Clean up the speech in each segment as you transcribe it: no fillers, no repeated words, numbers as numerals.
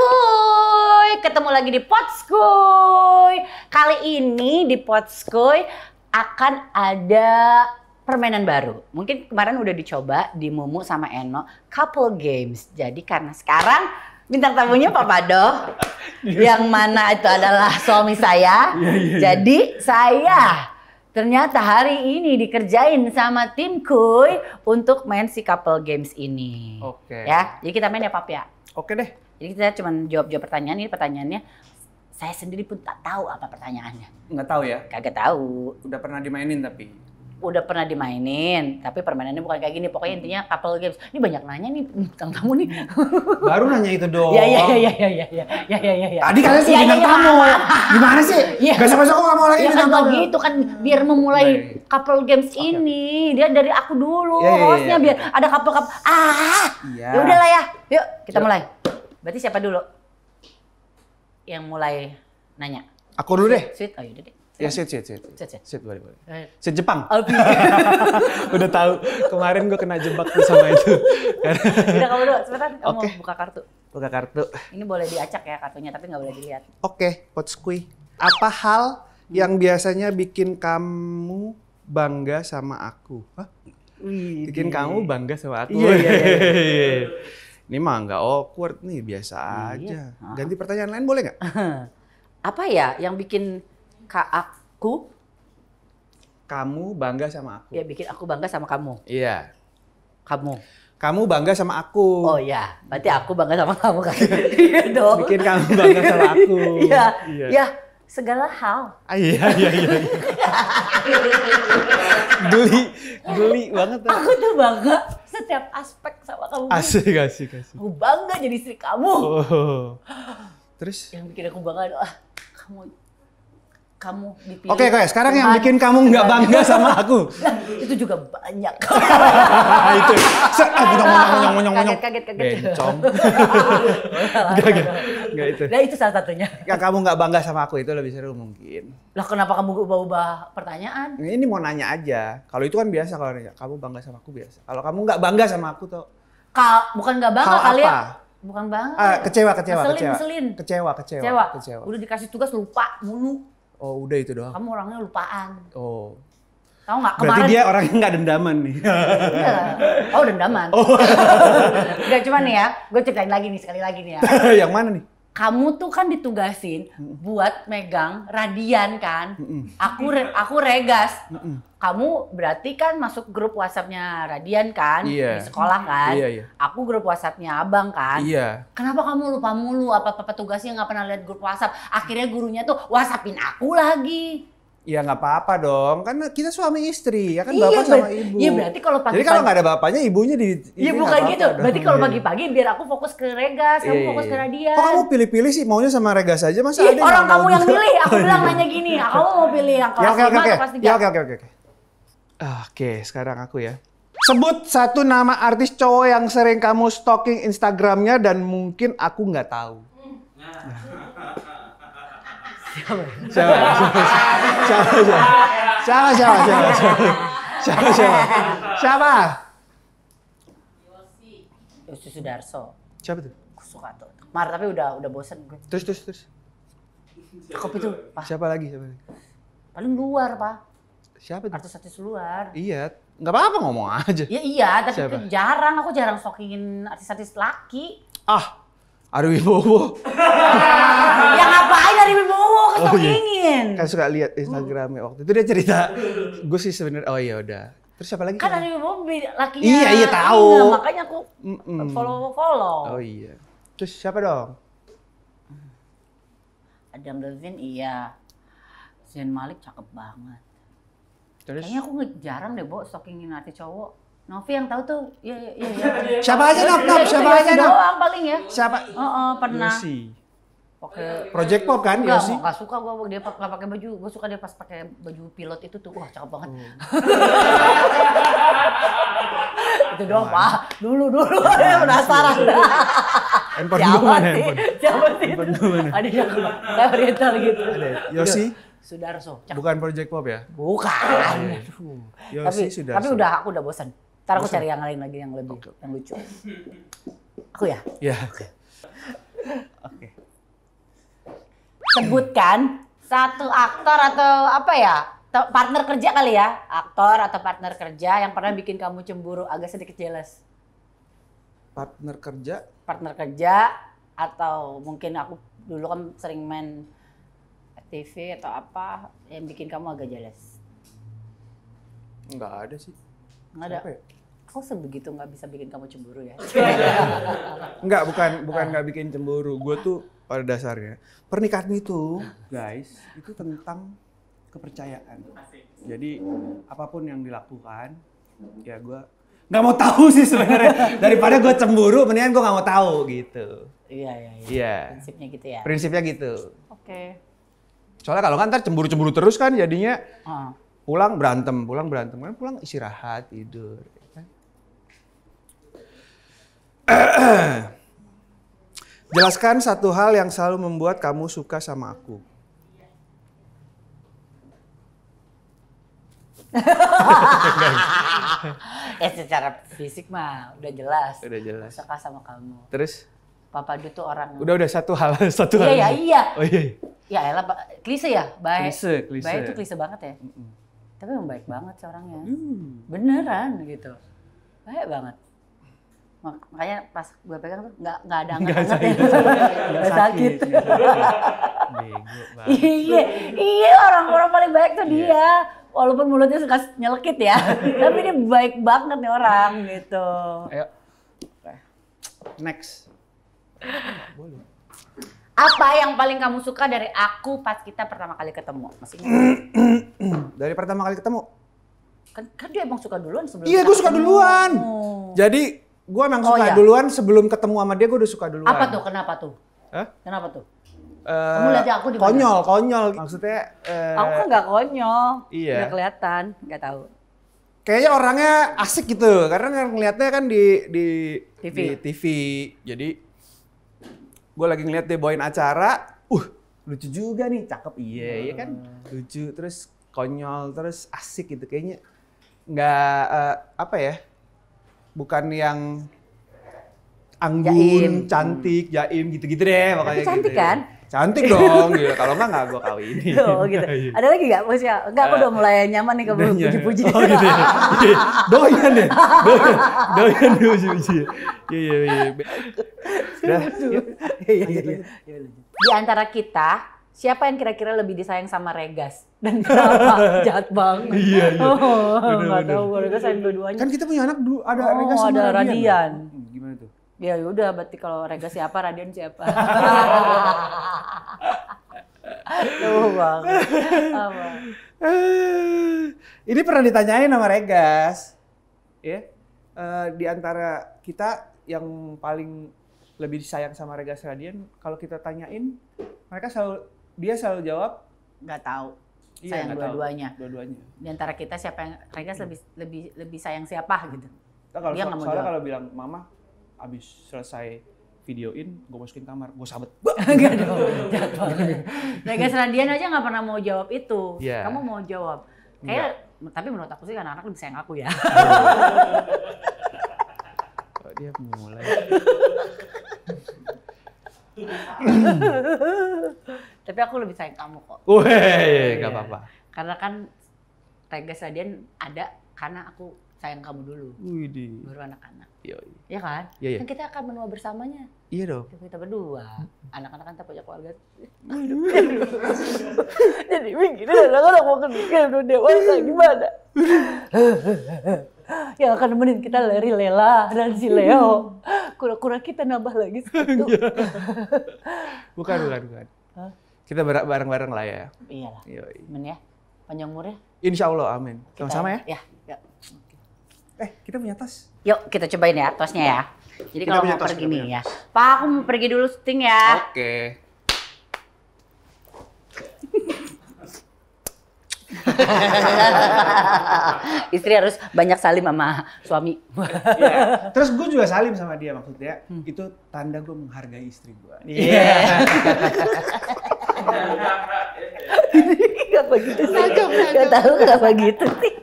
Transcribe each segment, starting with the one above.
Akuy, ketemu lagi di Potskuy. Kali ini di Potskuy akan ada permainan baru. Mungkin kemarin udah dicoba di Mumu sama Eno, couple games. Jadi karena sekarang bintang tamunya Pak Pado, yang mana itu adalah suami saya. Jadi saya ternyata hari ini dikerjain sama tim Kuy untuk main si couple games ini. Oke. Ya, jadi kita main ya Pap ya. Oke deh. Jadi kita cuma jawab-jawab pertanyaan. Ini pertanyaannya saya sendiri pun tak tahu apa pertanyaannya. Nggak tahu ya? Kagak tahu. Udah pernah dimainin tapi? Udah pernah dimainin, tapi permainannya bukan kayak gini. Pokoknya intinya couple games. Ini banyak nanya nih bintang tamu nih. Baru nanya itu dong. Ya. Tadi kalian sih bintang tamu. Gimana sih? Besok-besok kok nggak mau lagi Ya bintang kan tamu? begitu kan biar memulai couple games ini. Dia dari aku dulu hostnya biar ada couple-couple. Ya udahlah ya. Yuk kita mulai. Berarti siapa dulu yang mulai nanya? Aku dulu deh. Sweet, oh yaudah deh. Ya, sit, boleh. Sit Jepang. Udah tahu. Kemarin gue kena jebak tuh sama itu. Udah kamu dulu, sebentar. Kamu buka kartu. Buka kartu. Ini boleh diacak ya kartunya, tapi nggak boleh dilihat. Oke, Potskuy. Apa hal yang biasanya bikin kamu bangga sama aku? Hah? Bikin kamu bangga sama aku? Iya. Ini mah nggak awkward nih, biasa aja. Ganti pertanyaan lain boleh nggak? Apa ya yang bikin kamu bangga sama aku? Ya bikin aku bangga sama kamu. Iya. Kamu bangga sama aku. Oh ya, berarti aku bangga sama kamu kan? Iya dong. Bikin kamu bangga sama aku. Iya. Ya, segala hal. Iya. Geli banget. Aku tuh bangga setiap aspek sama kamu. Asik. Aku bangga jadi istri kamu. Oh. Terus? Yang bikin aku bangga adalah kamu dipilih. Oke, sekarang yang bikin kamu nggak bangga sama aku. Nah, itu juga banyak. Itu. Monyong. Kaget. Bencong. Enggak itu. Nah, itu salah satunya. Yang kamu nggak bangga sama aku itu lebih seru mungkin. Lah kenapa kamu ubah-ubah pertanyaan? Ini mau nanya aja. Kalau itu kan biasa kalau nanya, kamu bangga sama aku biasa. Kalau kamu nggak bangga sama aku tuh. Bukan nggak bangga kali ya? Bukan bangga. Kecewa. Ngeselin. Kecewa. Udah dikasih tugas lupa mulu. Oh, udah itu doang. Kamu orangnya lupaan. Oh. Tahu nggak kemarin? Berarti dia orangnya nggak dendaman nih. Oh, dendaman. Enggak, cuma nih ya, gue ceritain lagi nih sekali lagi nih ya. Yang mana nih? Kamu tuh kan ditugasin buat megang radian kan. Aku regas. Kamu berarti kan masuk grup WhatsApp-nya Radian kan, di sekolah kan. Iya. Aku grup WhatsApp-nya Abang kan. Iya. Kenapa kamu lupa mulu apa-apa tugasnya nggak pernah lihat grup WhatsApp? Akhirnya gurunya tuh WhatsApp-in aku lagi. Ya nggak apa-apa dong, kan kita suami istri, ya kan bapak sama ibu. Iya berarti kalau pagi-pagi. Jadi kalau nggak ada bapaknya, ibunya di. Iya bukan gitu. Berarti kalau pagi-pagi biar aku fokus ke Regas, kamu fokus ke Radian. Kok kamu pilih-pilih sih maunya sama Regas aja, masa ada orang kamu yang milih, aku bilang nanya gini, kamu mau pilih yang kelas 5 atau kelas 3? Ya oke. Oke, sekarang aku ya. Sebut satu nama artis cowok yang sering kamu stalking Instagramnya dan mungkin aku nggak tahu. Siapa? Yosi Sudarso. Siapa tuh? Aku suka tuh. Tapi udah bosen gue. Terus. Cakep itu, Pak. Siapa lagi? Paling luar, Pak. Siapa tuh? Artis-artis luar. Iya, nggak apa-apa ngomong aja. Iya, tapi aku jarang stalkingin artis-artis laki. Ari Wibowo. Ya ngapain Ari Wibowo stalkingin? Kan suka lihat Instagramnya waktu itu dia cerita. Gue sih sebenarnya ya udah. Terus siapa lagi? Kan Ari Wibowo lakinya. Iya tahu. Iya, makanya aku follow. Oh iya. Terus siapa dong? Adam Levine iya. Zayn Malik cakep banget. Terus? Kayaknya aku jarang deh stalkingin artis cowok. Novi yang tahu tuh, iya. Siapa aja Nov? Siapa aja Nov? Doang paling ya. Siapa? Pernah. Yosi. Oke. Project Pop kan Yosi? Enggak suka gue dia nggak pakai baju. Gue suka dia pas pakai baju pilot itu tuh. Wah, cakep banget. Itu doang, Pak. Dulu. Penasaran. Siapa sih? Ada yang kayak oriental gitu. Ada. Yosi? Sudarso. Bukan Project Pop ya? Bukan. Yosi Sudarso. Tapi aku udah bosan. Ntar aku cari yang lain lagi yang lebih yang lucu. Aku ya? Iya. Oke. sebutkan satu aktor atau apa ya? Partner kerja kali ya? Aktor atau partner kerja yang pernah bikin kamu cemburu, agak sedikit jealous. Partner kerja? Partner kerja atau mungkin aku dulu kan sering main TV atau apa yang bikin kamu agak jealous? Nggak ada sih. Nggak ada? Ya? Kok sebegitu nggak bisa bikin kamu cemburu ya? Enggak, bukan nggak bikin cemburu. Gue tuh pada dasarnya pernikahan itu, guys, itu tentang kepercayaan. Jadi apapun yang dilakukan, ya gue nggak mau tahu sih sebenarnya. Daripada gue cemburu, mendingan gue nggak mau tahu gitu. Iya. Prinsipnya gitu ya. Prinsipnya gitu. Oke. Soalnya kalau kan ntar cemburu-cemburu terus kan jadinya pulang berantem, kan pulang istirahat, tidur. Jelaskan satu hal yang selalu membuat kamu suka sama aku. Secara fisik mah udah jelas. Udah jelas. Suka sama kamu. Terus? Papa Du tuh orang. Udah satu hal. Iya. Oh iya. Ya elah, klise ya, baik. Klise. Baik itu klise banget ya. Tapi emang baik banget sih orangnya. Beneran gitu. Baik banget. Makanya pas gue pegang tuh nggak ada anget-angetnya. Nggak sakit. Iya orang-orang paling baik tuh dia. Walaupun mulutnya suka nyelekit ya, tapi dia baik banget nih orang gitu. Ayo. Next. Boleh. Apa yang paling kamu suka dari aku pas kita pertama kali ketemu? Masih ingat? Dari pertama kali ketemu? Kan dia emang suka duluan sebelum. Iya, gue suka duluan. Jadi gue emang suka duluan sebelum ketemu sama dia, gue udah suka duluan. Apa tuh? Kenapa tuh? Hah? Kenapa tuh? Kamu lihat aku di mana? Konyol. Maksudnya aku kan nggak konyol. Iya. Nggak kelihatan, nggak tahu. Kayaknya orangnya asik gitu, karena ngelihatnya kan di TV. Jadi gue lagi ngeliat dia bawain acara, lucu juga nih, cakep, iya kan, lucu, terus konyol, terus asik gitu, kayaknya nggak apa ya, bukan yang anggun, cantik, jaim gitu-gitu deh, makanya. Tapi cantik gitu, kan? Cantik dong, gitu. Kalau nggak gue kawinin. Oh gitu. Ada lagi nggak bosnya? Enggak, aku udah mulai nyaman nih kamu puji-puji. Oh gitu ya. Doyan deh. Doyan puji-puji. Iya. Di antara kita, siapa yang kira-kira lebih disayang sama Regas? Dan kenapa? Jahat banget. Iya. Nggak tahu, Regas sayang dua-duanya. Kan kita punya anak ada Regas sama ada Radian. Gimana tuh? Ya udah, berarti kalau Regas siapa, Radian siapa? Tuh banget. Apa? Ini pernah ditanyain sama Regas. Ya. Di antara kita yang paling lebih disayang sama Regas Radian, kalau kita tanyain, dia selalu jawab nggak tahu. Iya, sayang dua-duanya. Dua-duanya. Di antara kita siapa yang Regas lebih sayang siapa gitu? Dia nggak mau jawab. Kalau bilang mama abis selesai videoin, gue masukin kamar, gue sabet. Enggak dong, Regas Radian aja nggak pernah mau jawab itu. Yeah. Kamu mau jawab. Tapi menurut aku sih anak-anak lebih sayang aku ya. Kok dia mulai. Tapi aku lebih sayang kamu kok. Weh, nggak apa-apa. Karena kan Regas Radian ada karena aku sayang kamu dulu. Widih. Baru anak-anak. Iya kan? Iya. Kan kita akan menua bersamanya. Iya dong. Kita berdua. Anak-anak kan tak punya keluarga. Jadi begini, anak-anak mau kerja udah dewasa gimana? Yang akan nemenin kita Lela dan si Leo. Kura-kura kita nambah lagi satu. Bukan. Hah? Kita bareng-bareng lah ya. Iyalah. Amin ya. Panjang umurnya. Insya Allah, amin. Sama-sama ya? Ya. Kita punya tas. Yuk kita cobain ya tosnya ya. Jadi kalau mau pergi nih ya. Pak, aku mau pergi dulu syuting ya. Oke. Istri harus banyak salim sama suami. Yeah. Terus gue juga salim sama dia maksudnya. Itu tanda gue menghargai istri gue. Iya. Gak begitu sih. Gak tahu kenapa gitu sih.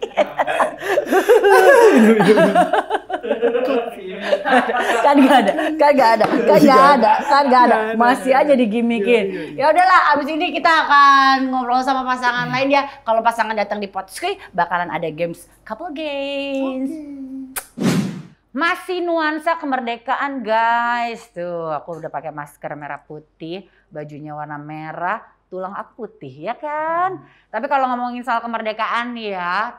Kan nggak ada. Masih aja digimikin. Ya udahlah, abis ini kita akan ngobrol sama pasangan lain ya. Kalau pasangan datang di Potskoy, bakalan ada games, couple games. Masih nuansa kemerdekaan guys. Tuh, aku udah pakai masker merah putih, bajunya warna merah, tulang aku putih ya kan. Tapi kalau ngomongin soal kemerdekaan nih ya,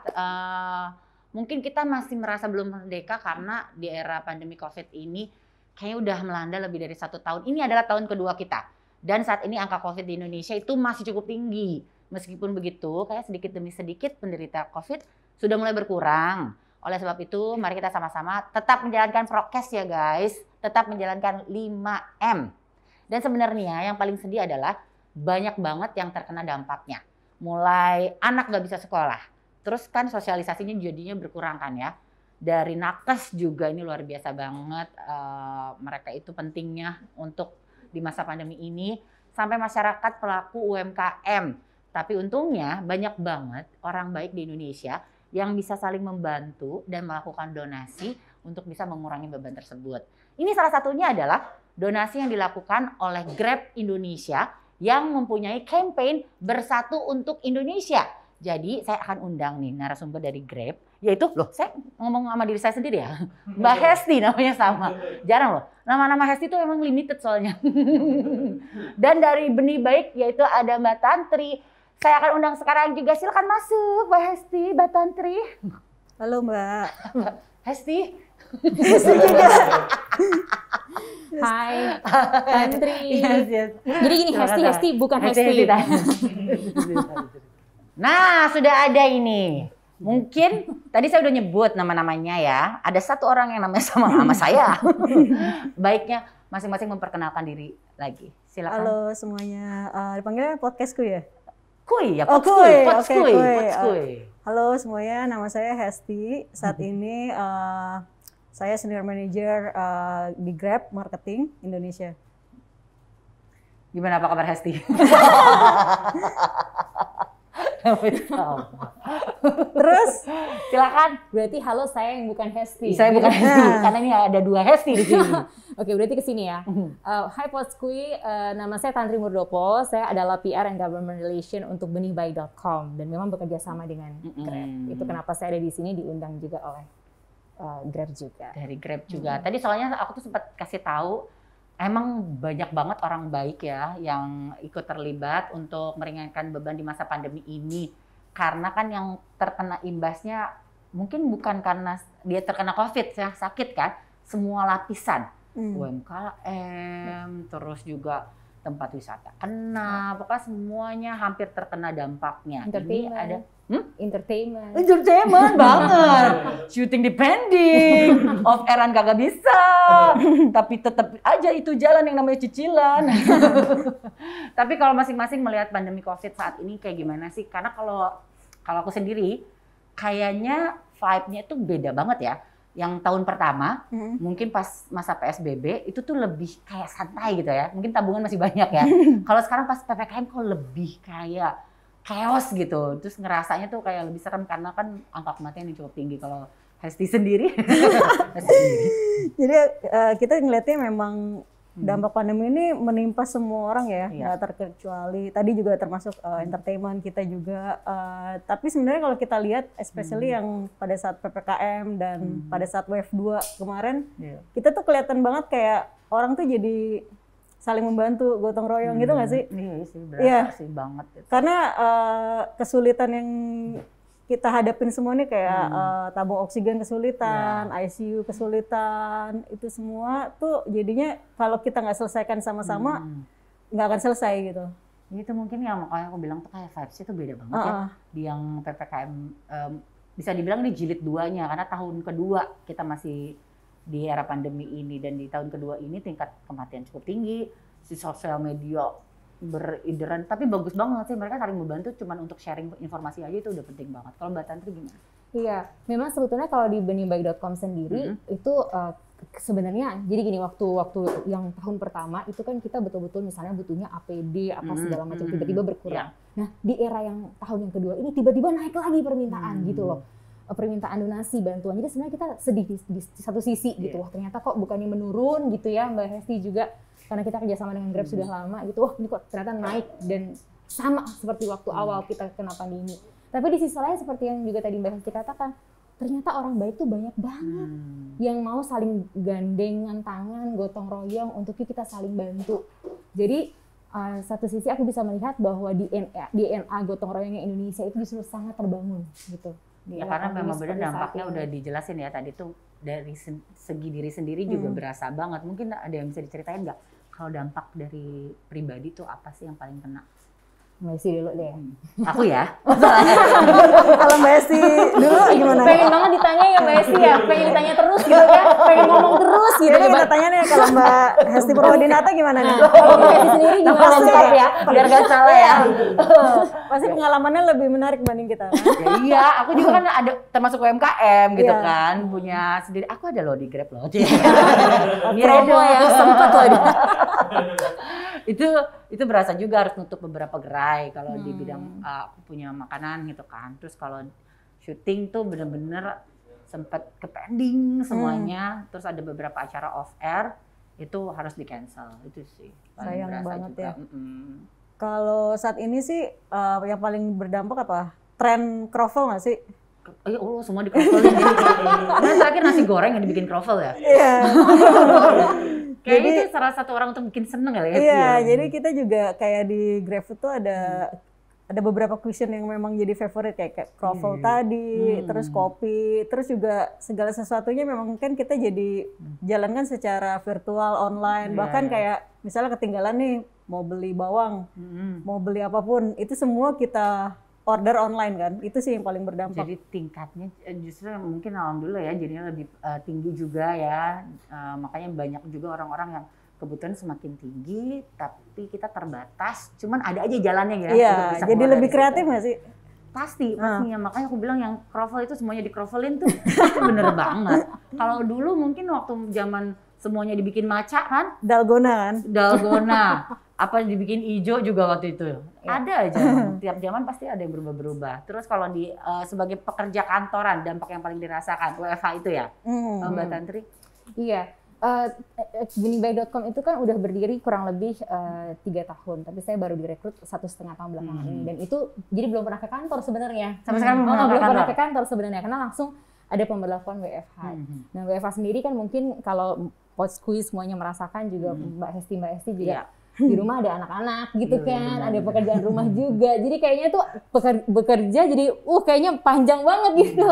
mungkin kita masih merasa belum merdeka karena di era pandemi COVID ini kayaknya udah melanda lebih dari 1 tahun. Ini adalah tahun kedua kita. Dan saat ini angka COVID di Indonesia itu masih cukup tinggi. Meskipun begitu, kayak sedikit demi sedikit penderita COVID sudah mulai berkurang. Oleh sebab itu, mari kita sama-sama tetap menjalankan prokes ya guys. Tetap menjalankan 5M. Dan sebenarnya yang paling sedih adalah banyak banget yang terkena dampaknya. Mulai anak nggak bisa sekolah. Terus kan sosialisasinya jadinya berkurang kan ya. Dari nakes juga ini luar biasa banget. Mereka itu pentingnya untuk di masa pandemi ini. Sampai masyarakat pelaku UMKM. Tapi untungnya banyak banget orang baik di Indonesia yang bisa saling membantu dan melakukan donasi untuk bisa mengurangi beban tersebut. Ini salah satunya adalah donasi yang dilakukan oleh Grab Indonesia yang mempunyai campaign Bersatu untuk Indonesia. Jadi saya akan undang nih narasumber dari Grab, yaitu saya ngomong sama diri saya sendiri ya, Mbak Hesti namanya sama. Jarang loh, nama-nama Hesti itu emang limited soalnya. Dan dari Benih Baik yaitu ada Mbak Tantri. Saya akan undang sekarang juga, silakan masuk Mbak Hesti, Mbak Tantri. Halo Mbak. Mbak Hesti. Hai, Tantri. Yes. Jadi gini, Hesti bukan Hesti. Nah, sudah ada ini. Mungkin tadi saya udah nyebut nama-namanya ya. Ada 1 orang yang namanya sama sama saya. Baiknya masing-masing memperkenalkan diri lagi. Silakan. Halo semuanya. Dipanggilnya podcastku ya? Kuy ya, Kuy. Potskoy. Halo semuanya, nama saya Hesti. Saat ini saya senior manager di Grab Marketing Indonesia. Gimana apa kabar Hesti? Terus silakan. berarti halo saya yang bukan Hesti. Saya bukan Hesti karena ini ada 2 Hesti di sini. Oke, berarti ke sini ya. Hai Potskoy, nama saya Tantri Murdopo. Saya adalah PR and Government Relation untuk benihbaik.com dan memang bekerja sama dengan Grab. Itu kenapa saya ada di sini, diundang juga oleh Grab juga. Dari Grab juga. Tadi soalnya aku tuh sempat kasih tahu emang banyak banget orang baik ya yang ikut terlibat untuk meringankan beban di masa pandemi ini. Karena kan yang terkena imbasnya mungkin bukan karena dia terkena COVID ya, sakit kan, semua lapisan. UMKM, terus juga tempat wisata kena, pokoknya semuanya hampir terkena dampaknya. Entertainment. Ini ada Entertainment banget. Syuting di pending, off airan kagak bisa. Tapi tetap aja itu jalan yang namanya cicilan. Tapi kalau masing-masing melihat pandemi COVID saat ini kayak gimana sih? Karena kalau aku sendiri kayaknya vibe-nya itu beda banget ya. Yang tahun pertama mungkin pas masa PSBB itu tuh lebih kayak santai gitu ya. Mungkin tabungan masih banyak ya. Kalau sekarang pas PPKM kok lebih kayak chaos gitu. Terus ngerasanya tuh kayak lebih serem karena kan angka kematian yang cukup tinggi. Kalau Hesti sendiri. Jadi kita ngelihatnya memang dampak pandemi ini menimpa semua orang ya, nggak terkecuali. Tadi juga termasuk entertainment kita juga. Tapi sebenarnya kalau kita lihat, especially yang pada saat PPKM dan pada saat wave 2 kemarin, kita tuh kelihatan banget kayak orang tuh jadi saling membantu, gotong royong gitu nggak sih? Iya sih, berasa sih banget. Gitu. Karena kesulitan yang kita hadapin semua nih kayak tabung oksigen kesulitan, ICU kesulitan, itu semua tuh jadinya kalau kita nggak selesaikan sama-sama nggak akan selesai gitu. Itu mungkin yang makanya aku bilang tuh kayak vibes itu beda banget ya. Di yang PPKM bisa dibilang ini jilid 2-nya karena tahun kedua kita masih di era pandemi ini dan di tahun kedua ini tingkat kematian cukup tinggi, si sosial media berideran, tapi bagus banget sih mereka saling membantu cuman untuk sharing informasi aja itu udah penting banget. Kalau Mbak Tantri gimana? Iya, memang sebetulnya kalau di benihbaik.com sendiri itu sebenarnya jadi gini, waktu yang tahun pertama itu kan kita betul-betul misalnya butuhnya APD apa segala macam tiba-tiba berkurang. Nah, di era yang tahun yang kedua ini tiba-tiba naik lagi permintaan gitu loh. permintaan donasi bantuan. Jadi sebenarnya kita sedih di satu sisi gitu. Wah ternyata kok bukannya menurun gitu ya Mbak Hesti juga, karena kita kerjasama dengan Grab sudah lama gitu. Wah ini kok ternyata naik dan sama seperti waktu awal kita kena pandemi. Tapi di sisi lain seperti yang juga tadi Mbak Hesti katakan, ternyata orang baik tuh banyak banget yang mau saling gandengan tangan, gotong royong untuk kita saling bantu. Jadi satu sisi aku bisa melihat bahwa DNA gotong royongnya Indonesia itu justru sangat terbangun gitu. Ya karena memang benar dampaknya udah dijelasin ya tadi tuh, dari segi diri sendiri juga berasa banget. Mungkin ada yang bisa diceritain nggak kalau dampak dari pribadi tuh apa sih yang paling kena? Mbak Esti dulu deh. Aku ya. Kalau Mbak Esti dulu gimana? Pengen banget ditanya ya Mbak Esti ya, pengen ditanya terus gitu ya, pengen ngomong terus gitu. Jadi kita tanya nih kalau Mbak Hesti Purwodinata gimana nih? Mbak Esti sendiri gimana nih ya? Biar gak salah ya. Pasti pengalamannya lebih menarik banding kita kan? Ya, iya, aku juga kan ada termasuk UMKM gitu kan, punya sendiri. Aku ada loh di Grab loh. Promo ya, sempet loh dia. Itu berasa juga harus nutup beberapa gerai kalau di bidang aku punya makanan gitu kan. Terus kalau syuting tuh bener-bener sempet ke pending semuanya. Terus ada beberapa acara off air itu harus di cancel. Itu sih paling sayang berasa banget juga. ya. Kalau saat ini sih yang paling berdampak apa? Tren kroffel nggak sih? Semua di kroffel ini. Nah, terakhir nasi goreng yang dibikin kroffel ya. Iya. Kayaknya itu salah satu orang untuk bikin seneng ya. Iya, jadi kita juga kayak di GrabFood tuh ada beberapa cuisine yang memang jadi favorit kayak kroffel tadi, terus kopi, terus juga segala sesuatunya memang kan kita jadi jalankan secara virtual online, bahkan kayak misalnya ketinggalan nih mau beli bawang, mau beli apapun, itu semua kita order online kan, itu sih yang paling berdampak. Jadi tingkatnya justru mungkin alhamdulillah ya jadinya lebih tinggi juga ya, makanya banyak juga orang-orang yang kebutuhan semakin tinggi tapi kita terbatas, cuman ada aja jalannya ya. Iya, jadi lebih kreatif nggak sih? Pastinya, makanya aku bilang yang kroffel itu semuanya dikroffelin tuh itu bener banget. Kalau dulu mungkin waktu zaman semuanya dibikin maca kan? Dalgona, apa dibikin hijau juga waktu itu. Ada aja, tiap zaman pasti ada yang berubah-berubah. Terus kalau di sebagai pekerja kantoran, dampak yang paling dirasakan WFH itu ya, Mbak Tantri? Iya, Geningbay.com itu kan udah berdiri kurang lebih 3 tahun, tapi saya baru direkrut 1,5 tahun belakangan ini. Dan itu jadi belum pernah ke kantor sebenarnya. Sampai sekarang belum pernah ke kantor sebenarnya, karena langsung ada pemberlakuan WFH. Nah WFH sendiri kan mungkin kalau Podskuis semuanya merasakan juga Mbak Hesti juga. Di rumah ada anak-anak gitu kan, ada pekerjaan rumah juga. Jadi kayaknya tuh bekerja jadi kayaknya panjang banget gitu.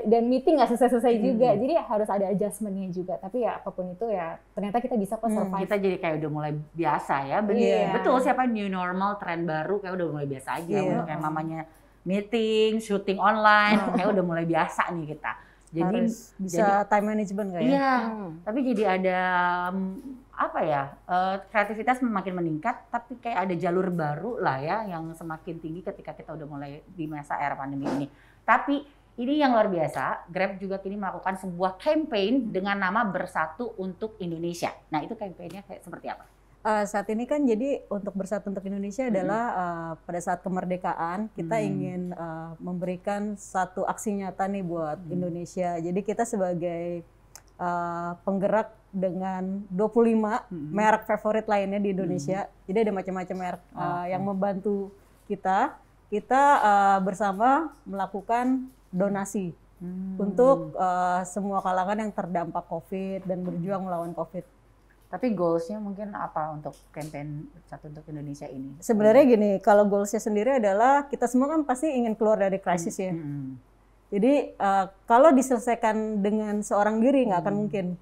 Dan meeting nggak selesai-selesai juga. Jadi harus ada adjustment-nya juga. Tapi ya apapun itu ya ternyata kita bisa kok survive. Kita jadi kayak udah mulai biasa ya. Betul, siapa new normal, tren baru kayak udah mulai biasa aja. Untuk yang mamanya meeting, syuting online, kayak udah mulai biasa nih kita. Jadi harus bisa time management kayak. Iya, tapi jadi ada kreativitas makin meningkat, tapi kayak ada jalur baru lah ya yang semakin tinggi ketika kita udah mulai di masa era pandemi ini. Tapi ini yang luar biasa, Grab juga kini melakukan sebuah campaign dengan nama Bersatu untuk Indonesia. Nah itu campaignnya kayak seperti apa? Saat ini kan jadi untuk Bersatu untuk Indonesia adalah pada saat kemerdekaan kita ingin memberikan satu aksi nyata nih buat Indonesia. Jadi kita sebagai penggerak dengan 25 merek favorit lainnya di Indonesia. Jadi ada macam-macam merek yang membantu kita bersama melakukan donasi untuk semua kalangan yang terdampak COVID dan berjuang melawan COVID. Tapi goals-nya mungkin apa untuk campaign Bersatu untuk Indonesia ini? Sebenarnya gini, kalau goals-nya sendiri adalah kita semua kan pasti ingin keluar dari krisis ya. Jadi kalau diselesaikan dengan seorang diri nggak akan mungkin.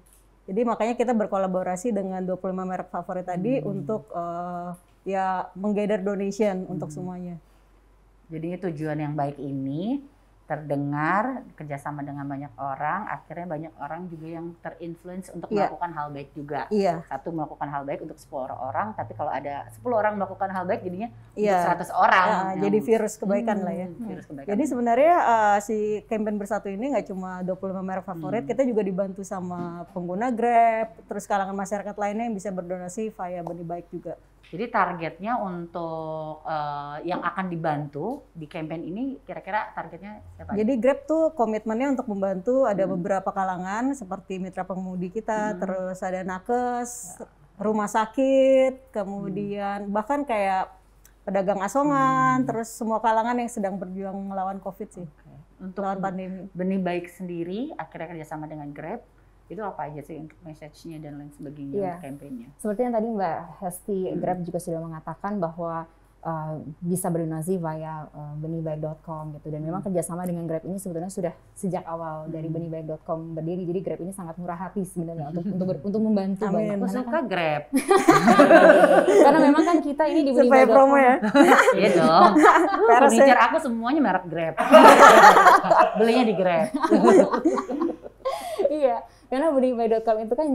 Jadi makanya kita berkolaborasi dengan 25 merek favorit tadi untuk menggather donation untuk semuanya. Jadi tujuan yang baik ini terdengar kerjasama dengan banyak orang, akhirnya banyak orang juga yang terinfluence untuk melakukan hal baik juga. Satu melakukan hal baik untuk 10 orang, tapi kalau ada 10 orang melakukan hal baik jadinya untuk 100 orang. Jadi virus kebaikan lah ya. Virus kebaikan. Jadi sebenarnya si campaign Bersatu ini nggak cuma 25 merek favorit, kita juga dibantu sama pengguna Grab, terus kalangan masyarakat lainnya yang bisa berdonasi via Benih Baik juga. Jadi targetnya untuk yang akan dibantu di campaign ini kira-kira targetnya Siapa Jadi Grab tuh komitmennya untuk membantu ada beberapa kalangan seperti mitra pengemudi kita, terus ada nakes, rumah sakit, kemudian bahkan kayak pedagang asongan, terus semua kalangan yang sedang berjuang melawan COVID sih. Untuk Melawan pandemi. Benih Baik sendiri akhirnya kerjasama dengan Grab, itu apa aja sih untuk message-nya dan lain sebagainya, Iya. untuk campaign-nya? Seperti yang tadi Mbak Hesti, Grab juga sudah mengatakan bahwa bisa berdonasi via benihbaik.com gitu, dan memang kerjasama dengan Grab ini sebetulnya sudah sejak awal dari benihbaik.com berdiri. Jadi Grab ini sangat murah hati sebenarnya untuk membantu banyak. Aku suka Grab. Karena memang kan kita ini di Supaya promo ya. Iya dong. Furniture aku semuanya merek Grab. Belinya di Grab. Iya, karena benihbaik.com itu kan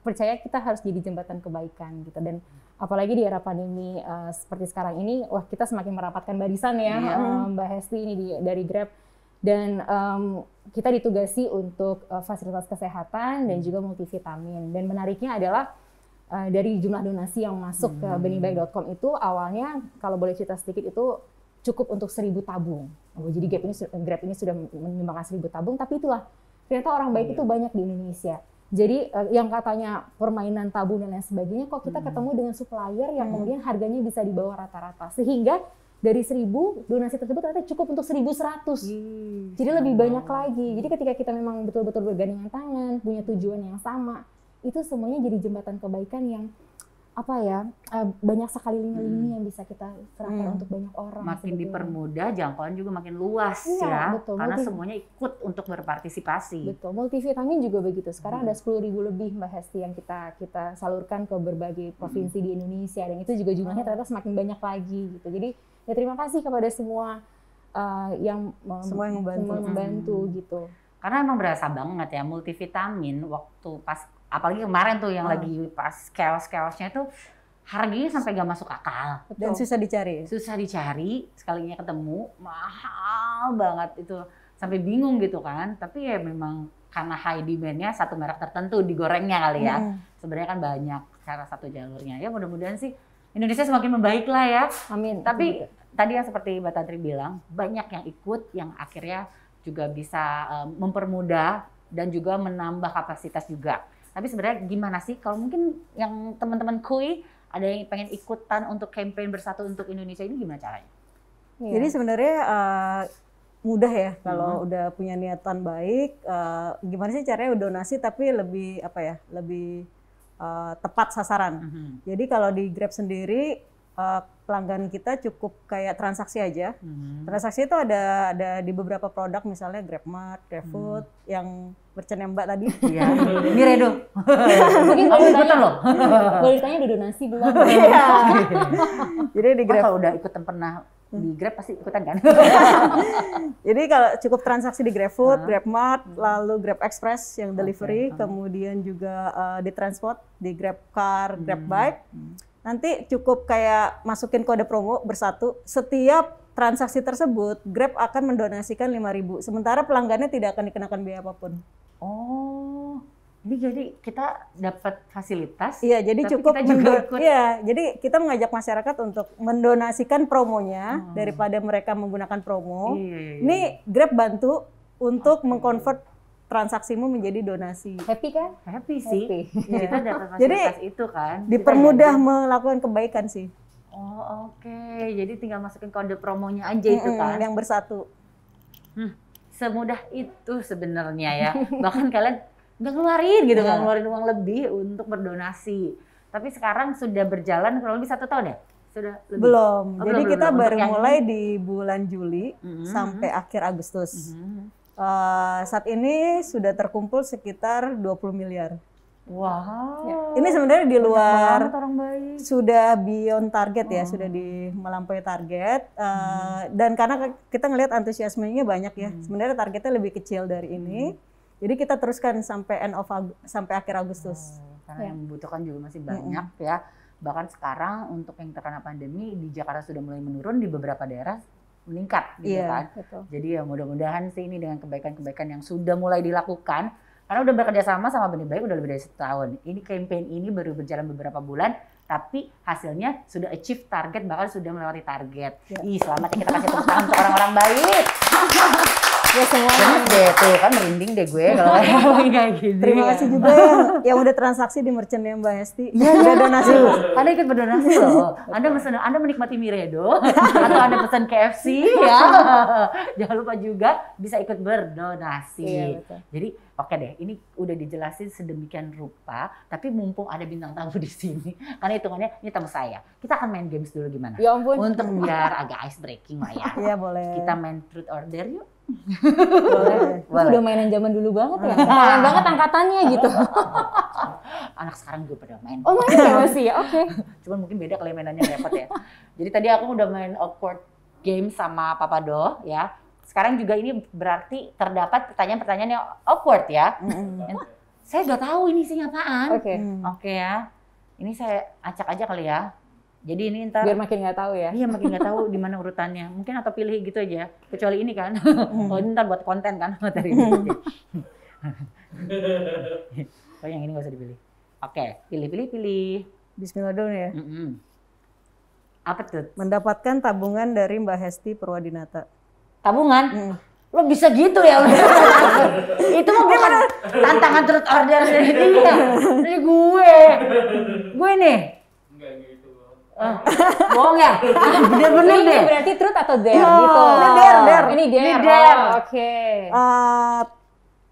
percaya kita harus jadi jembatan kebaikan gitu, dan apalagi di era pandemi seperti sekarang ini, wah kita semakin merapatkan barisan ya, Mbak Hesti ini dari Grab, dan kita ditugasi untuk fasilitas kesehatan dan juga multivitamin. Dan menariknya adalah dari jumlah donasi yang masuk ke benihbaik.com itu awalnya, kalau boleh cerita sedikit, itu cukup untuk 1.000 tabung. Jadi Grab ini sudah menyumbangkan 1.000 tabung, tapi itulah ternyata orang baik itu banyak di Indonesia. Jadi yang katanya permainan tabung dan lain sebagainya, kok kita ketemu dengan supplier yang kemudian harganya bisa di bawah rata-rata. Sehingga dari 1.000 donasi tersebut ternyata cukup untuk 1.100. Jadi lebih banyak lagi. Jadi ketika kita memang betul-betul bergandengan tangan, punya tujuan yang sama, itu semuanya jadi jembatan kebaikan yang banyak sekali lini-lini yang bisa kita serahkan untuk banyak orang. Makin dipermudah, jangkauan juga makin luas ya. Betul, karena semuanya ikut untuk berpartisipasi. Betul, multivitamin juga begitu. Sekarang ada 10.000 lebih Mbak Hesti yang kita salurkan ke berbagai provinsi di Indonesia, dan itu juga jumlahnya ternyata semakin banyak lagi gitu. Jadi ya terima kasih kepada semua yang membantu gitu. Karena emang berasa banget ya multivitamin waktu pas, apalagi kemarin tuh yang lagi pas chaos-chaosnya tuh harganya sampai gak masuk akal. Dan susah dicari. Susah dicari, sekalinya ketemu mahal banget itu, sampai bingung gitu kan. Tapi ya memang karena high demand-nya satu merek tertentu digorengnya kali ya. Sebenarnya kan banyak cara satu jalurnya. Ya mudah-mudahan sih Indonesia semakin membaik lah ya. Amin. Tapi tadi yang seperti Mbak Tantri bilang, banyak yang ikut yang akhirnya juga bisa mempermudah dan juga menambah kapasitas juga. Tapi sebenarnya gimana sih kalau mungkin yang teman-teman KUI ada yang pengen ikutan untuk campaign Bersatu untuk Indonesia ini, gimana caranya? Jadi sebenarnya mudah ya kalau udah punya niatan baik. Gimana sih caranya donasi tapi lebih lebih tepat sasaran. Jadi kalau di Grab sendiri pelanggan kita cukup kayak transaksi aja. Transaksi itu ada di beberapa produk, misalnya GrabMart, GrabFood, yang merchant Mbak tadi. Iya. Ini Redo. Mungkin betul loh. boleh ditanya udah donasi belum? Iya. Jadi di Grab Kalau udah ikutan pernah di Grab pasti ikutan kan? Jadi kalau cukup transaksi di GrabFood, GrabMart, lalu Grab Express yang delivery, kemudian juga di transport di GrabCar, GrabBike. Nanti cukup kayak masukin kode promo Bersatu. Setiap transaksi tersebut Grab akan mendonasikan 5.000. Sementara pelanggannya tidak akan dikenakan biaya apapun. Oh, ini jadi kita dapat fasilitas. Iya, jadi tapi cukup kita juga ikut. Iya, jadi kita mengajak masyarakat untuk mendonasikan promonya daripada mereka menggunakan promo. Iya. Ini Grab bantu untuk mengkonvert transaksimu menjadi donasi. Happy kan? Happy sih. Happy. Kita dapat fasilitas itu kan. Dipermudah Kita melakukan kebaikan sih. Oh, oke. Jadi tinggal masukin kode promonya aja itu kan. Yang Bersatu. Semudah itu sebenarnya ya. Bahkan kalian nggak ngeluarin gitu, nggak ngeluarin uang lebih untuk berdonasi. Tapi sekarang sudah berjalan kurang lebih 1 tahun ya? Sudah lebih? Belum. Oh, Jadi belum. kita Untuk baru yang mulai ini? di bulan Juli sampai akhir Agustus. Saat ini sudah terkumpul sekitar 20 miliar. Wow. Ini sebenarnya di luar Banget orang baik. sudah beyond target ya, sudah melampaui target. Dan karena kita ngelihat antusiasmenya banyak ya, sebenarnya targetnya lebih kecil dari ini. Jadi kita teruskan sampai sampai akhir Agustus. Karena yang membutuhkan juga masih banyak ya. Bahkan sekarang untuk yang terkena pandemi di Jakarta sudah mulai menurun, di beberapa daerah meningkat gitu kan. Betul. Jadi ya mudah-mudahan sih ini dengan kebaikan-kebaikan yang sudah mulai dilakukan. Karena udah bekerja sama Benih Baik udah lebih dari 1 tahun. Ini campaign ini baru berjalan beberapa bulan, tapi hasilnya sudah achieve target, bahkan sudah melewati target. Ih, selamat ya, kita kasih tepuk tangan untuk orang-orang baik. Ya semuanya. Bener deh tuh kan merinding deh gue kalau kayak gini. Terima kasih juga yang udah transaksi di merchandnya Mbak Hesti. Iya, Udah donasi. Anda ikut berdonasi loh. Anda menikmati Miredo atau Anda pesan KFC ya. Jangan lupa juga bisa ikut berdonasi. Iya, betul. Jadi oke deh, ini udah dijelasin sedemikian rupa, tapi mumpung ada bintang tamu di sini, karena hitungannya ini tamu saya. Kita akan main games dulu gimana? Ya ampun. Untuk biar agak ice breaking lah ya. Iya boleh. Kita main truth or dare yuk. boleh. Itu udah mainan zaman dulu banget ya. Keren banget angkatannya gitu. Anak sekarang juga pada main. Oh main ya masih ya, oke. Cuman mungkin beda kalau mainannya repot ya. Jadi tadi aku udah main awkward game sama Papa Do ya. Sekarang juga ini berarti terdapat pertanyaan-pertanyaan yang awkward ya. Saya nggak tahu ini isinya apaan. Oke. Oke ya. Ini saya acak aja kali ya. Jadi ini ntar Biar makin nggak tahu ya. iya makin nggak tahu di mana urutannya. Mungkin atau pilih gitu aja. Kecuali ini kan. Oh ini ntar buat konten kan materi ini. Oh yang ini nggak usah dipilih. Oke, pilih. Bismillah dulu ya. Apa tuh? Mendapatkan tabungan dari Mbak Hesti Purwadinata. Tabungan? Lo bisa gitu ya? Itu mah bukan tantangan truth order dari dia. Dari gue. Gue nih. Enggak gitu. Bohong ya? Bener-bener Ini deh. berarti truth atau dare gitu. Ini dare. Ini dare. Ini dare. Oh, oke.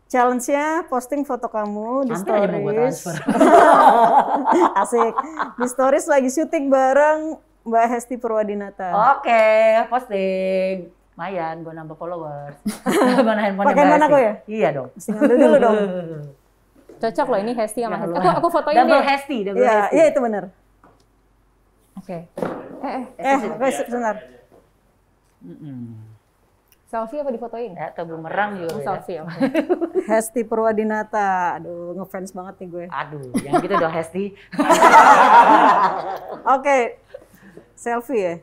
Challenge-nya posting foto kamu di Hampir aja mau gue stories. transfer. Asik. Di stories lagi syuting bareng Mbak Hesti Purwadinata. Oke, posting. Lumayan, gue nambah followers. Mana handphone Pakai mana kok ya? Iya dong. Mesti ngambil dulu dong. Cocok loh ini Hesti sama Ya, Hesti. Aku fotoin double deh. Hesti, double Iya, Hesti. iya itu benar. Oke. Sebentar. Selfie apa difotoin? Ya, atau bumerang juga. Oh, ya. selfie, oke. Hesti Purwadinata. Aduh, ngefans banget nih gue. Aduh, jangan gitu dong Hesti. Oke. Selfie ya?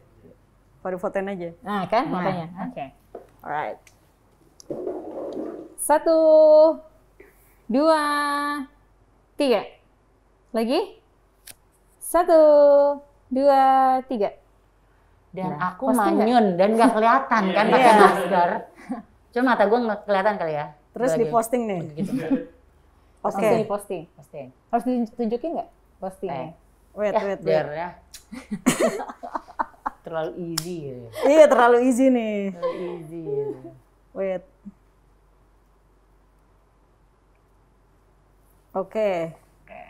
Pada fotoin aja. Nah kan makanya. Oke. Alright. 1, 2, 3. Lagi? 1, 2, 3. Dan Nah, aku posting manyun dan nggak kelihatan kan pakai Iya. masker. Cuma mata gue nggak kelihatan kali ya. Terus Gue di lagi posting nih. Gitu. Oke. Langsung diposting. Posting. Harus ditunjukin nggak postingnya? Wait. Biar ya. Terlalu easy ya. Iya, terlalu easy nih. Terlalu easy. Wait. Oke. Oke.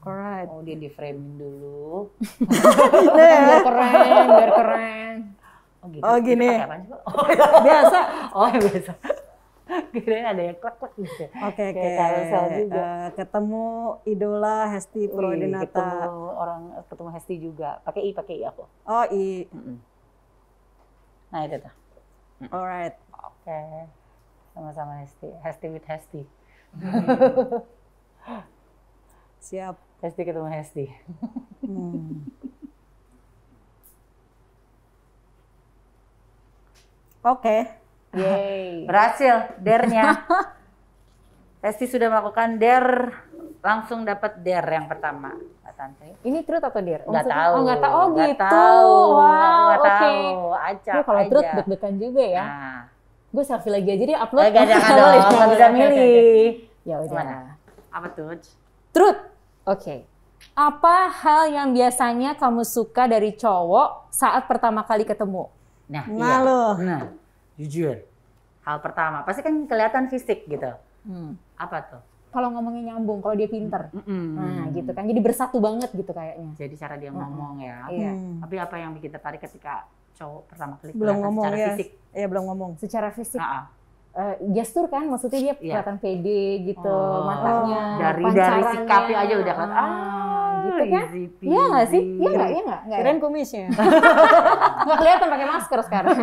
Alright. Oh dia di framing dulu. Biar keren. Oh gitu. Oh, gini. Ini pakai apaan sih, Bu? Biasa. Oh ya biasa. Kirain ada yang klek-klek gitu. Oke. Kayak carousel juga. Ketemu idola Hesti Purwadinata. Ketemu Hesti juga. Pakai I aku. Oh, i. Nah itu tuh. Alright. Oke. Sama-sama Hesti. Hesti with Hesti. Siap. Hesti ketemu Hesti. Oke. Yeay. Berhasil dare-nya. Hesti sudah melakukan dare, langsung dapat dare yang pertama. Mbak Tantri. Ini truth atau dare? Nggak Maksudnya- tahu. Oh nggak tahu. Oh Nggak gitu. tahu. Wow. Nggak Oke. tahu. Acak Duh, kalau aja. truth deg-degan juga ya. Nah. Gue selfie lagi aja dia upload. Gak ada dong, nggak bisa milih. Ya udah. Gimana? Apa tuh? Truth. Oke. Apa hal yang biasanya kamu suka dari cowok saat pertama kali ketemu? Nah, Nah, iya. lo. Nah, jujur. Hal pertama, pasti kan kelihatan fisik gitu. Apa tuh? Kalau ngomongnya nyambung, kalau dia pinter. Nah gitu kan. Jadi bersatu banget gitu kayaknya. Jadi cara dia ngomong ya. Iya. Tapi apa yang bikin tertarik ketika cowok pertama kali Belum kelihatan ngomong secara ya. fisik? Iya, belum ngomong. Secara fisik. Ah, Gestur kan, maksudnya dia Iya. kelihatan pede gitu, Oh. matanya, dari pancarannya. sikapnya aja udah kan. Gitu kan? easy Iya nggak sih? peasy. Iya nggak? Iya nggak? Kirain kumisnya. Nggak kelihatan pakai masker sekarang.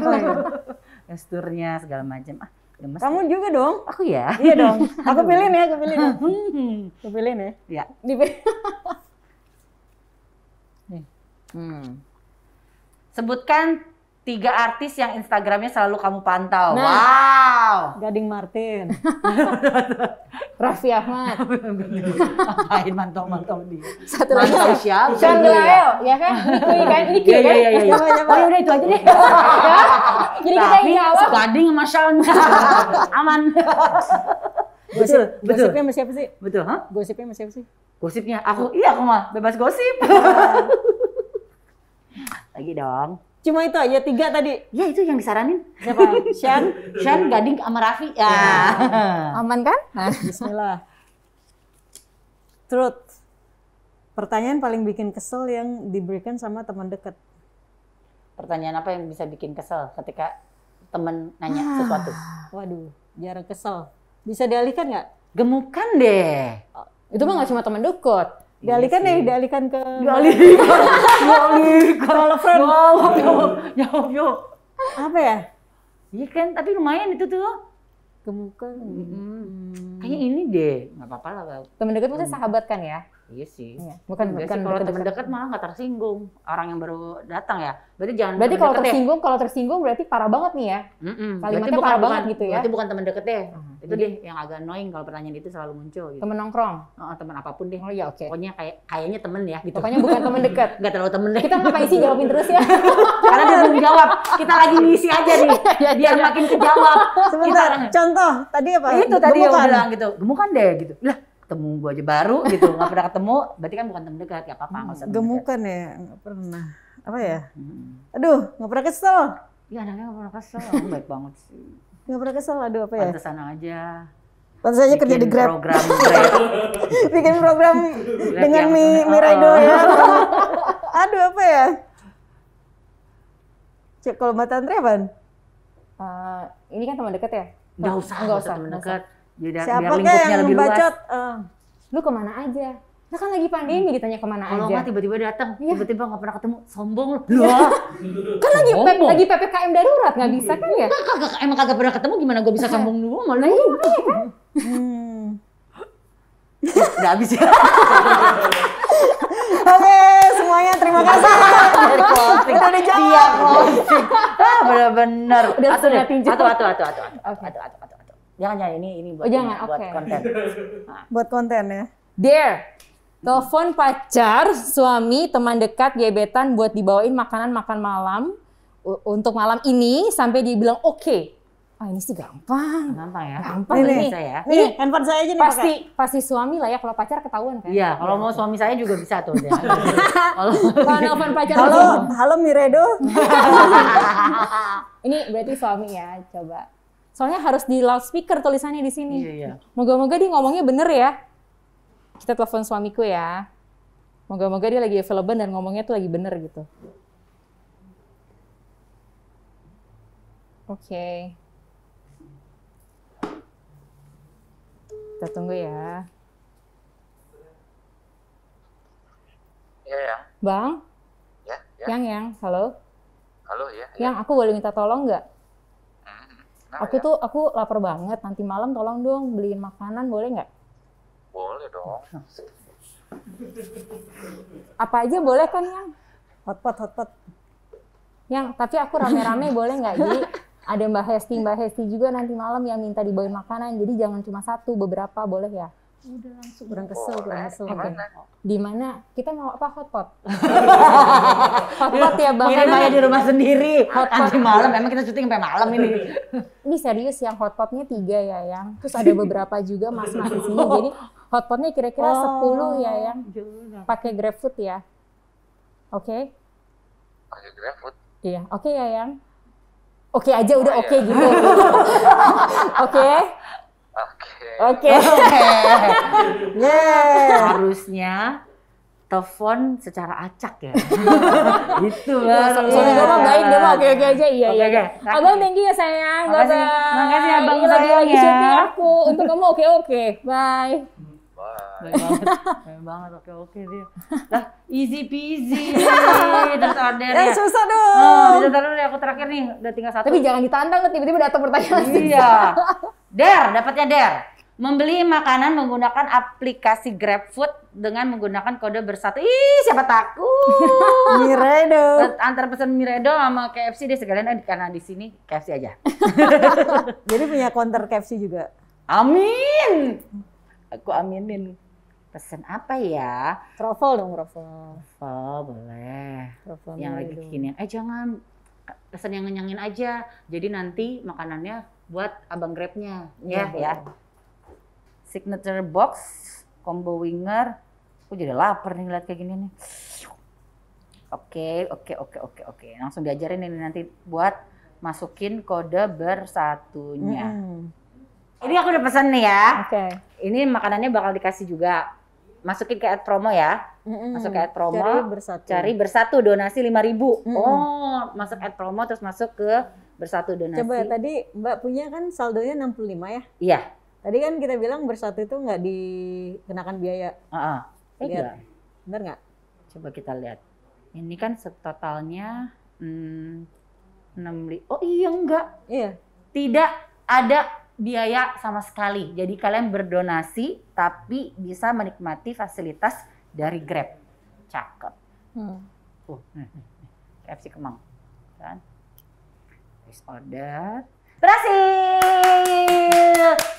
Gesturnya segala macam. Ah, gemes. Kamu juga dong. Aku ya? Iya dong. Aku pilihin ya, aku pilihin. Aku pilihin ya. Ya. Di- Sebutkan 3 artis yang Instagramnya selalu kamu pantau. Nah. Wow. Gading Martin. Raffi Ahmad. Ngapain mantau-mantau dia. Satu lagi Mantau siapa? Sean Gue ya? Glael, ya kan? Ini kan? Ini Q kan? Iya. Oh yaudah itu aja deh. Jadi kita yang jawab. Gading sama Sean. Aman. Betul. Gosipnya sama siapa sih? Betul, hah? Gosipnya sama siapa sih? Gosipnya aku mah bebas gosip. Lagi dong. Cuma itu aja 3 tadi. Ya itu yang disaranin. Siapa? Sean, Gading sama Raffi. Ya. Aman kan? Bismillah. Truth. Pertanyaan paling bikin kesel yang diberikan sama teman dekat. Pertanyaan apa yang bisa bikin kesel ketika temen nanya sesuatu? Waduh, jarang kesel. Bisa dialihkan nggak? Gemukan deh. Itu mah nggak cuma teman dekat. Dialihkan Iya sih. dialihkan ke... Girlfriend. Jawab yuk. Apa ya? Iya kan, tapi lumayan itu tuh. Gemukan. Kayaknya ini deh, nggak apa-apa lah. Teman dekat maksudnya sahabat kan ya? Iya sih. Iya. Bukan Enggak sih, kalau teman deket-deket. dekat malah nggak tersinggung. Orang yang baru datang ya. Berarti jangan. Berarti temen kalau deket deh. tersinggung berarti parah banget nih ya? Kalimatnya Berarti parah banget gitu ya? Berarti bukan teman deket deh. Itu Jadi- deh yang agak annoying kalau pertanyaan itu selalu muncul. Gitu. Temen nongkrong. Teman apapun deh. Oh iya oke. Pokoknya kayaknya temen ya gitu. Pokoknya bukan temen dekat. Nggak terlalu temen deh. Kita ngapain sih jawabin terus ya? Karena dia belum jawab. Kita lagi ngisi aja nih. Biar makin kejawab. Sebentar, contoh tadi apa? Itu tadi yang Gemukan. bilang gitu. Gemukan deh gitu. Lah, ketemu gua aja baru gitu. Nggak pernah ketemu. Berarti kan bukan temen dekat. Nggak apa-apa. Nggak usah temen dekat. Gemukan ya, nggak pernah. Apa ya? Aduh, nggak pernah kesel. Iya, anaknya nggak pernah kesel. Baik banget sih. Nggak pernah kesel, aduh apa ya? Pantesan aja. Pantes aja kerja di Bikin Grab. program Grab. Bikin program dengan yang- Miredo ya. Aduh apa ya? Cek kalau Mbak Tantri apaan? Ini kan teman dekat ya? Nggak usah temen nggak dekat. Biar Siapa lingkupnya kek yang lebih luas. membacot? Lu kemana aja? Nah kan lagi pandemi ditanya kemana Kalau aja. nggak tiba-tiba datang, Iya. tiba-tiba nggak pernah ketemu, sombong lu. Lah, Kan lagi Sombong. lagi PPKM darurat nggak bisa kan ya? emang kagak pernah ketemu gimana gue bisa sombong dulu sama lu? Udah habis ya. Oke, semuanya terima kasih. Dari closing. Udah dijawab. Iya, closing. Bener-bener. Udah Atu deh. setengah jam. Atu. Jangan ini buat Oh, jangan, buat oke. konten. Buat konten ya. Dare. Telepon pacar, suami, teman dekat, gebetan buat dibawain makanan makan malam untuk malam ini sampai dia bilang oke. Ah ini sih gampang. Gampang ya. Gampang Ini. Bisa ya. Nih, handphone saya aja nih Pasti suami lah ya, kalau pacar ketahuan kan. Iya, kalau mau suami saya juga bisa tuh. Kalau Kalau nelfon pacar pakai. langsung. Halo Miredo. Ini berarti suami ya, coba. Soalnya harus di loudspeaker tulisannya di sini. Iya. Moga-moga dia ngomongnya bener ya. Kita telepon suamiku ya. Moga-moga dia lagi available dan ngomongnya tuh lagi bener gitu. Oke. Kita tunggu ya. Iya ya. Bang? Ya. Yang, halo? Halo ya. Yang, aku boleh minta tolong nggak? Kenapa ya? Aku lapar banget. Nanti malam tolong dong beliin makanan, boleh nggak? Boleh dong. Apa aja boleh kan, Yang? Hotpot. Yang, tapi aku rame-rame boleh nggak? Jadi ada Mbak Hesti juga nanti malam yang minta dibawain makanan. Jadi jangan cuma satu, beberapa boleh ya? Kurang kesel. Oke. Di mana? Kita mau apa hotpot? Hotpot ya Bang. Ini Maya di rumah sendiri. Hotpot. Nanti malam, emang kita syuting sampai malam ini. Ini serius yang hotpotnya 3 ya Yang. Terus ada beberapa juga mas-mas di sini. Jadi hotpotnya kira-kira 10 ya Yang. Pakai GrabFood ya. Oke? Pakai GrabFood. Iya. Oke ya Yang. Oke aja udah Oh, oke iya. gitu. Oke. Oke. Oke. Harusnya telepon secara acak ya. Gitu baru. Suami gue mah baik, dia mah oke-oke aja. Iya, Oke, iya. oke. Abang thank you ya sayang. Makasih. Bye-bye. Makasih, Abang, Ini lagi sayang ya. syuting aku. Untuk kamu oke-oke. Bye. Bye. Baik banget, oke dia. Lah, easy peasy. Terus order Ya ya. susah dong. Bisa taruh deh, aku terakhir nih, udah tinggal satu. Tapi jangan ditantang tuh tiba-tiba datang pertanyaan. Iya. Dapatnya Dare. Membeli makanan menggunakan aplikasi GrabFood dengan menggunakan kode bersatu. Ih, siapa takut? Miredo. Antar pesan Miredo sama KFC deh sekalian karena di sini KFC aja. Jadi punya counter KFC juga. Amin. Aku aminin. Pesen apa ya? Kroffel dong, kroffel. Oh, boleh. Kroffel Yang lagi dong. kekinian. Jangan pesen yang ngenyangin aja. Jadi nanti makanannya buat abang Grabnya. Ya, Iya, ya. Signature box, combo winger. Aku jadi lapar nih ngeliat kayak gini nih. Oke. Langsung diajarin ini nanti buat masukin kode bersatunya. Ini aku udah pesan nih ya. Oke. Ini makanannya bakal dikasih juga. Masukin ke ad promo ya. Masuk ke ad promo. Cari bersatu donasi 5.000. Oh, masuk ad promo terus masuk ke bersatu donasi. Coba tadi Mbak punya kan saldonya 65 ya? Iya. Tadi kan kita bilang bersatu itu nggak dikenakan biaya. Lihat. Lihat. Bener nggak? Coba kita lihat. Ini kan totalnya 6. Oh iya enggak. Iya. Tidak ada biaya sama sekali. Jadi kalian berdonasi tapi bisa menikmati fasilitas dari Grab. Cakep. KFC Kemang. Kan? Please order. Berhasil!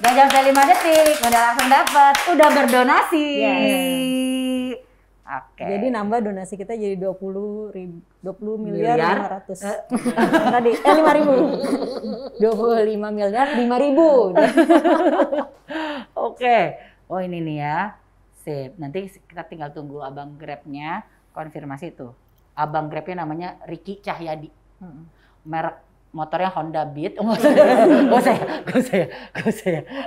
Gak sampai 5 detik, udah langsung dapat. Udah berdonasi. Yes. Oke. Jadi nambah donasi kita jadi 20 miliar 500. Tadi 5.000. 25 miliar 5.000. Oke. Oh ini nih ya. Sip. Nanti kita tinggal tunggu abang Grabnya konfirmasi tuh. Abang Grabnya namanya Ricky Cahyadi. Merek motornya Honda Beat. Gak usah.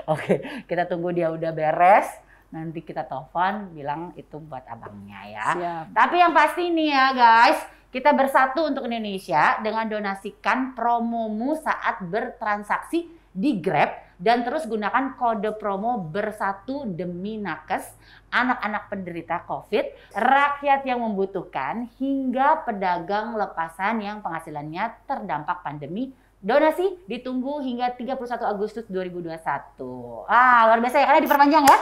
Oke. Kita tunggu dia udah beres. Nanti kita telepon bilang itu buat abangnya ya. Siap. Tapi yang pasti nih ya guys, kita bersatu untuk Indonesia dengan donasikan promomu saat bertransaksi di Grab dan terus gunakan kode promo bersatu demi nakes, anak-anak penderita COVID, rakyat yang membutuhkan, hingga pedagang lepasan yang penghasilannya terdampak pandemi. Donasi ditunggu hingga 31 Agustus 2021. Luar biasa ya, karena diperpanjang ya.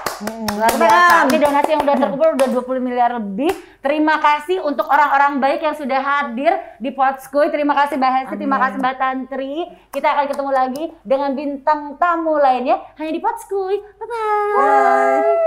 Luar biasa. Ini donasi yang udah terkumpul udah 20 miliar lebih. Terima kasih untuk orang-orang baik yang sudah hadir di Potskuy. Terima kasih Mbak Hesti, terima kasih Mbak Tantri. Kita akan ketemu lagi dengan bintang tamu lainnya hanya di Potskuy. Bye-bye.